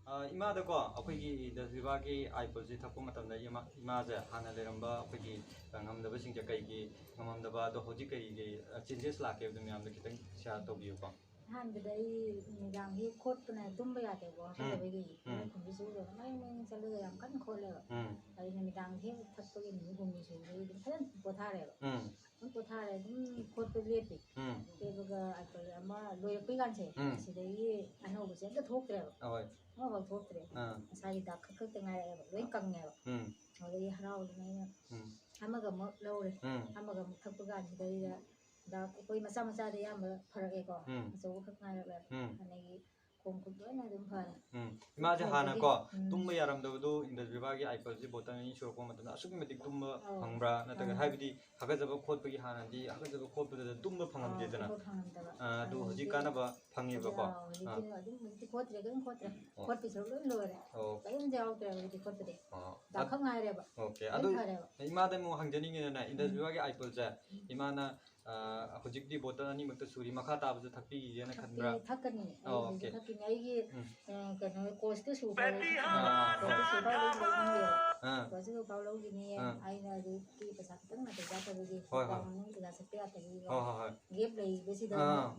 이마ꯗꯀꯣ ꯑꯩꯈꯣꯏꯒꯤ ꯗꯁꯕꯤꯕꯥꯒꯤ 아이폴ꯁꯤ ꯊꯛꯄ ꯃꯇꯝꯗ 이마ꯁꯦ ꯍꯥꯟꯅ ꯂꯩꯔꯝꯕ ꯑꯩꯈꯣꯏꯒꯤ ꯉꯝꯗꯕꯁꯤꯡꯁꯦ ꯀꯩꯒꯤ ꯉꯝꯃꯝꯗꯕ ꯑꯗꯣ ꯍꯧꯖꯤꯛ ꯀꯩꯒꯤ ꯆꯦꯟꯖꯦꯁ ꯂꯥꯛꯀꯦ ꯍꯥꯏꯕꯗꯨ ꯃꯌꯥꯝꯗ ꯈꯤꯇꯪ ꯁꯦꯌꯔ ꯇꯧꯕꯤꯌꯨꯀꯣ ꯑꯍꯥꯟꯕꯗ ꯑꯩ ꯅꯨꯃꯤꯗꯥꯡꯒꯤ ꯈꯣꯠꯄꯅ ꯇꯨꯝꯕ ꯌꯥꯗꯦꯕꯀꯣ ꯍꯥꯀꯠꯆꯕꯒꯤ ꯈꯨꯝꯕꯤ ꯆꯨꯔꯒ ꯃꯔꯤꯡ ꯆꯠꯂꯒ ꯌꯥꯝ ꯀꯟꯅ ꯈꯣꯠꯂꯦꯕ ꯑꯩ ꯅꯨꯃꯤꯗꯥꯡ ꯍꯦꯛ ꯊꯛꯄꯒꯤ ꯅꯨꯃꯤꯠ ꯍꯨꯝꯅꯤ ꯁꯨꯕꯗꯒꯤ ꯑꯗꯨꯝ ꯐꯖꯅ ꯄꯣꯊꯥꯔꯦꯕ ꯑꯗꯨꯝ ꯄꯣꯊꯥꯔꯦ ꯑꯗꯨꯝ ꯈꯣꯠꯄ ꯂꯦꯞꯄꯤ ꯂꯦꯞꯄꯒ ꯑꯥꯏꯄꯜ ꯑꯃ ꯂꯣꯏꯔꯛꯄꯩ ꯀꯥꯟꯁꯦ ꯁꯤꯗꯒꯤ ꯑꯅꯧꯕꯁꯦ ꯑꯝꯇ ꯊꯣꯛꯇ꯭ꯔꯦꯕ ꯑꯃꯐꯥꯎ ꯊꯣꯛꯇ꯭ꯔꯦ ꯉꯁꯥꯏꯒꯤ ꯗꯥꯛ ꯈꯛꯇ ꯉꯥꯏꯔꯛꯑꯦꯕ ꯂꯣꯏ ꯀꯪꯉꯦꯕ ꯑꯗꯨꯗꯒꯤ ꯍꯔꯥꯎꯗꯅ ꯑꯩꯅ ꯑꯃꯒ ꯑꯃꯨꯛ ꯂꯧꯔꯦ ꯑꯃꯒ ꯑꯃꯨꯛ ꯊꯛꯄ ꯀꯥꯟꯁꯤꯗꯩꯗ ꯗꯥꯛ ꯑꯩꯈꯣꯏ ꯃꯆꯥ ꯃꯆꯥꯗ ꯑꯌꯥꯝꯕ ꯐꯔꯛꯑꯦꯀꯣ ꯑꯆꯧꯕ ꯈꯛ ꯉꯥꯏꯔꯛꯂꯦꯕ ꯑꯗꯒꯤ ꯈꯣꯡ ꯈꯨꯠ ꯂꯣꯏꯅ ꯑꯗꯨꯝ ꯐꯔꯦ 이마ꯁꯦ 하나ꯀꯣ tumba yaramdabdu 인더스비바기 아이폴지 보다니 수록고 맞다 asukki matik tumba phangbra nataga haibidi hagajaba khotpagi hanadi hagajaba khotpada tumba phangamdedana adu hoji kanaba phangeba ko adum khotre gan khotre khotpi solo lore kaim jawtre adi khotre da khang ngaire ba okay adu imada mu hangjaningi na 인더스비바기 아이폴자 imana hojikdi botan ani makta suri makha tabju thakpi yena khanbra thakani okay thakini aigi kano cost su fa cost su fa cost su fa lo gini aina adu ki pesa kitang na ta ta gi pang ga sa pya ta gi gap lei besi da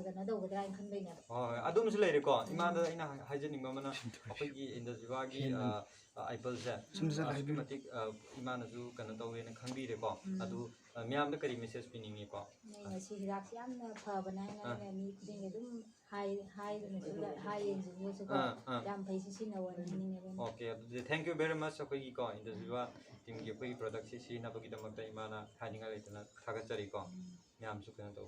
kana do ga khan bai na adum su lei ko imada ina haijening ba mana apai 인더스비바기 아이폴자 systematic imana ju kana tawena khangbi re ko adu miyam da kari message piningi ko si hirak siam na phabana na mi ding dum hai yen ju su ko yam phai si na wa ni ne okay thank you very much apai ko 인더스비바 team gi apai product si na bagi damak ta imana haninga leitana thagat chari ko miyam su kana taw